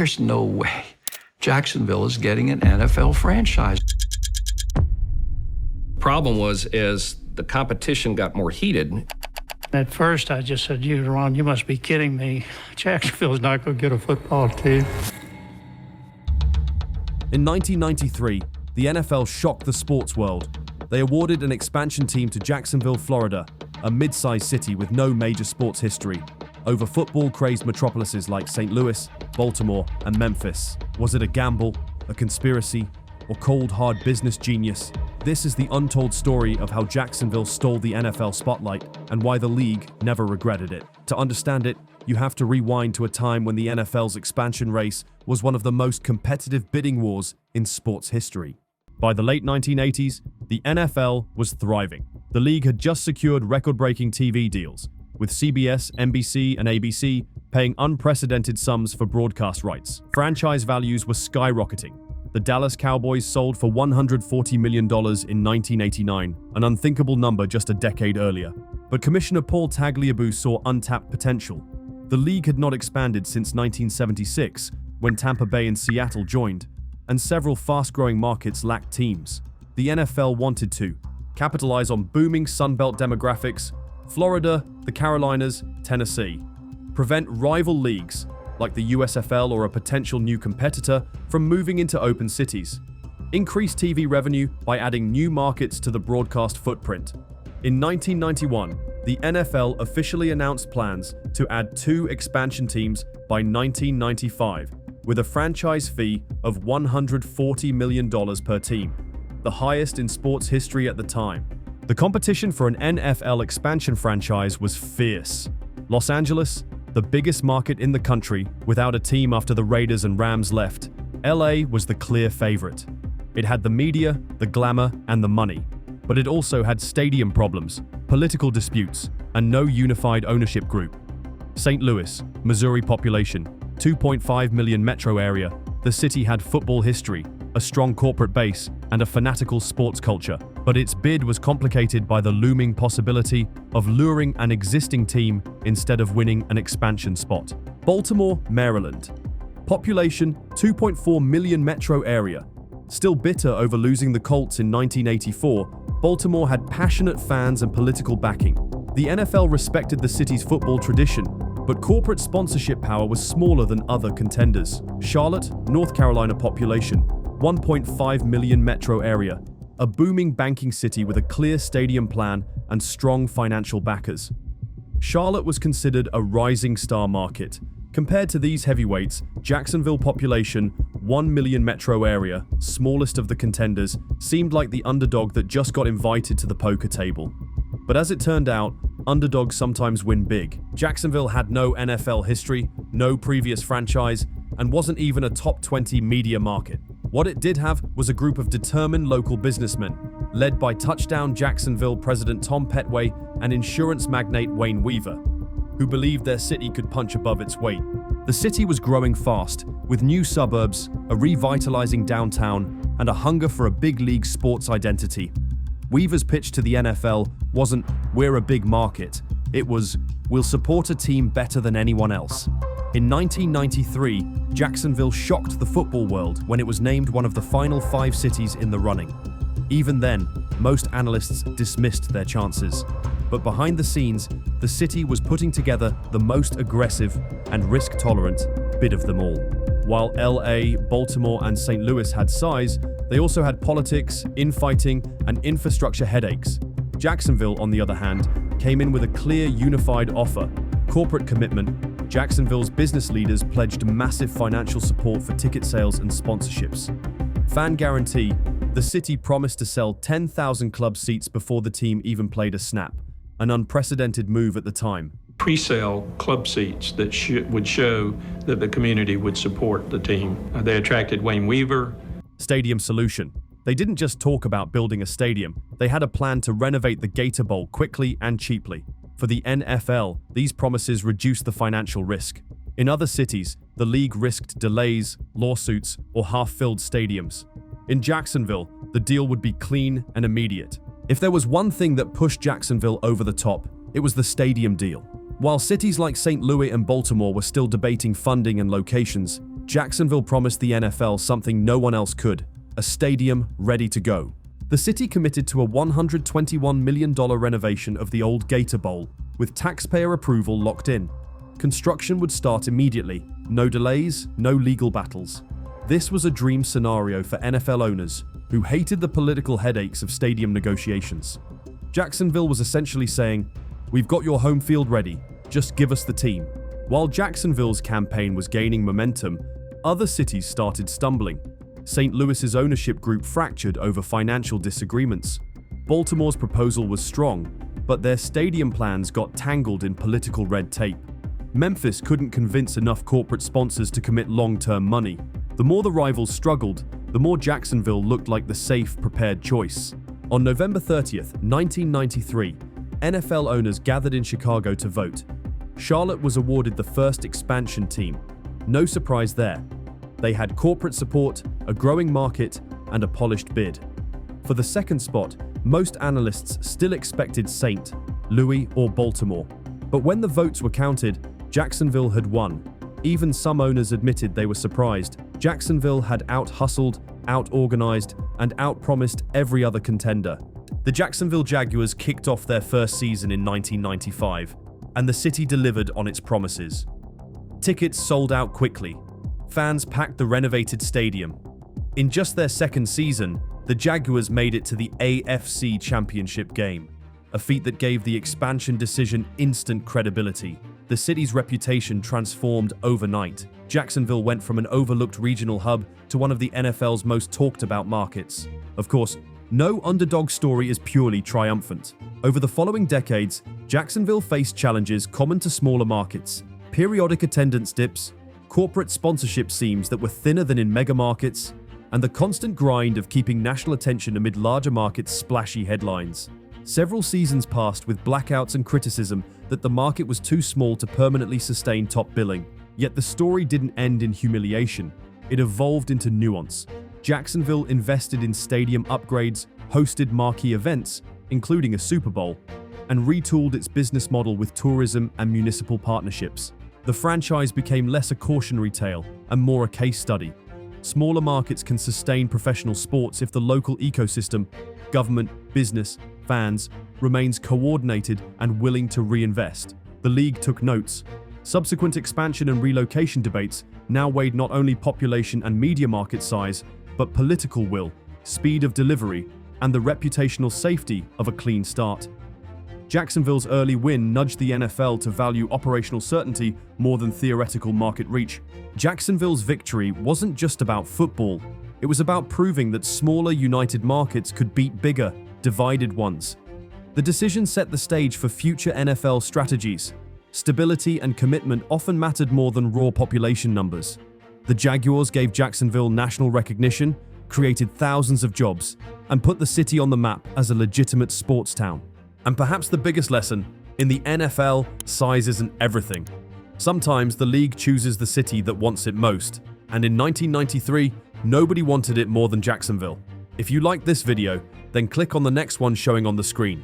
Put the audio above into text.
there's no way Jacksonville is getting an NFL franchise. Problem was, as the competition got more heated, at first, I just said, Ron, you must be kidding me. Jacksonville's not going to get a football team. In 1993, the NFL shocked the sports world. They awarded an expansion team to Jacksonville, Florida, a mid-sized city with no major sports history, over football-crazed metropolises like St. Louis, Baltimore, and Memphis. Was it a gamble, a conspiracy, or cold, hard business genius? This is the untold story of how Jacksonville stole the NFL spotlight and why the league never regretted it. To understand it, you have to rewind to a time when the NFL's expansion race was one of the most competitive bidding wars in sports history. By the late 1980s, the NFL was thriving. The league had just secured record-breaking TV deals, with CBS, NBC, and ABC paying unprecedented sums for broadcast rights. Franchise values were skyrocketing. The Dallas Cowboys sold for $140 million in 1989, an unthinkable number just a decade earlier. But Commissioner Paul Tagliabue saw untapped potential. The league had not expanded since 1976, when Tampa Bay and Seattle joined, and several fast-growing markets lacked teams. The NFL wanted to capitalize on booming Sunbelt demographics, Florida, the Carolinas, Tennessee, prevent rival leagues like the USFL or a potential new competitor from moving into open cities, increase TV revenue by adding new markets to the broadcast footprint. In 1991, the NFL officially announced plans to add 2 expansion teams by 1995, with a franchise fee of $140 million per team, the highest in sports history at the time. The competition for an NFL expansion franchise was fierce. Los Angeles, the biggest market in the country, without a team after the Raiders and Rams left, LA was the clear favorite. It had the media, the glamour, and the money. But it also had stadium problems, political disputes, and no unified ownership group. St. Louis, Missouri population, 2.5 million metro area, the city had football history, a strong corporate base, and a fanatical sports culture. But its bid was complicated by the looming possibility of luring an existing team instead of winning an expansion spot. Baltimore, Maryland. Population 2.4 million metro area. Still bitter over losing the Colts in 1984, Baltimore had passionate fans and political backing. The NFL respected the city's football tradition, but corporate sponsorship power was smaller than other contenders. Charlotte, North Carolina population, 1.5 million metro area. A booming banking city with a clear stadium plan and strong financial backers. Charlotte was considered a rising star market. Compared to these heavyweights, Jacksonville population, 1 million metro area, smallest of the contenders, seemed like the underdog that just got invited to the poker table. But as it turned out, underdogs sometimes win big. Jacksonville had no NFL history, no previous franchise, and wasn't even a top 20 media market. What it did have was a group of determined local businessmen, led by Touchdown Jacksonville president Tom Petway and insurance magnate Wayne Weaver, who believed their city could punch above its weight. The city was growing fast, with new suburbs, a revitalizing downtown, and a hunger for a big league sports identity. Weaver's pitch to the NFL wasn't, "We're a big market." It was, "We'll support a team better than anyone else." In 1993, Jacksonville shocked the football world when it was named one of the final 5 cities in the running. Even then, most analysts dismissed their chances. But behind the scenes, the city was putting together the most aggressive and risk-tolerant bid of them all. While LA, Baltimore, and St. Louis had size, they also had politics, infighting, and infrastructure headaches. Jacksonville, on the other hand, came in with a clear, unified offer, corporate commitment. Jacksonville's business leaders pledged massive financial support for ticket sales and sponsorships. Fan guarantee, the city promised to sell 10,000 club seats before the team even played a snap, an unprecedented move at the time. Pre-sale club seats that would show that the community would support the team. They attracted Wayne Weaver. Stadium solution. They didn't just talk about building a stadium, they had a plan to renovate the Gator Bowl quickly and cheaply. For the NFL, these promises reduced the financial risk. In other cities, the league risked delays, lawsuits, or half-filled stadiums. In Jacksonville, the deal would be clean and immediate. If there was one thing that pushed Jacksonville over the top, it was the stadium deal. While cities like St. Louis and Baltimore were still debating funding and locations, Jacksonville promised the NFL something no one else could: a stadium ready to go. The city committed to a $121 million renovation of the old Gator Bowl, with taxpayer approval locked in. Construction would start immediately, no delays, no legal battles. This was a dream scenario for NFL owners who hated the political headaches of stadium negotiations. Jacksonville was essentially saying, "We've got your home field ready, just give us the team." While Jacksonville's campaign was gaining momentum, other cities started stumbling. St. Louis's ownership group fractured over financial disagreements. Baltimore's proposal was strong, but their stadium plans got tangled in political red tape. Memphis couldn't convince enough corporate sponsors to commit long-term money. The more the rivals struggled, the more Jacksonville looked like the safe, prepared choice. On November 30th, 1993, NFL owners gathered in Chicago to vote. Charlotte was awarded the first expansion team. No surprise there. They had corporate support, a growing market, and a polished bid. For the second spot, most analysts still expected St. Louis or Baltimore. But when the votes were counted, Jacksonville had won. Even some owners admitted they were surprised. Jacksonville had out-hustled, out-organized, and out-promised every other contender. The Jacksonville Jaguars kicked off their first season in 1995, and the city delivered on its promises. Tickets sold out quickly. Fans packed the renovated stadium. In just their second season, the Jaguars made it to the AFC Championship game, a feat that gave the expansion decision instant credibility. The city's reputation transformed overnight. Jacksonville went from an overlooked regional hub to one of the NFL's most talked about markets. Of course, no underdog story is purely triumphant. Over the following decades, Jacksonville faced challenges common to smaller markets: periodic attendance dips, corporate sponsorship seams that were thinner than in mega markets, and the constant grind of keeping national attention amid larger markets' splashy headlines. Several seasons passed with blackouts and criticism that the market was too small to permanently sustain top billing. Yet the story didn't end in humiliation. It evolved into nuance. Jacksonville invested in stadium upgrades, hosted marquee events, including a Super Bowl, and retooled its business model with tourism and municipal partnerships. The franchise became less a cautionary tale and more a case study. Smaller markets can sustain professional sports if the local ecosystem, government, business, fans, remains coordinated and willing to reinvest. The league took notes. Subsequent expansion and relocation debates now weighed not only population and media market size, but political will, speed of delivery, and the reputational safety of a clean start. Jacksonville's early win nudged the NFL to value operational certainty more than theoretical market reach. Jacksonville's victory wasn't just about football. It was about proving that smaller united markets could beat bigger, divided ones. The decision set the stage for future NFL strategies. Stability and commitment often mattered more than raw population numbers. The Jaguars gave Jacksonville national recognition, created thousands of jobs, and put the city on the map as a legitimate sports town. And perhaps the biggest lesson, in the NFL, size isn't everything. Sometimes the league chooses the city that wants it most, and in 1993, nobody wanted it more than Jacksonville. If you liked this video, then click on the next one showing on the screen.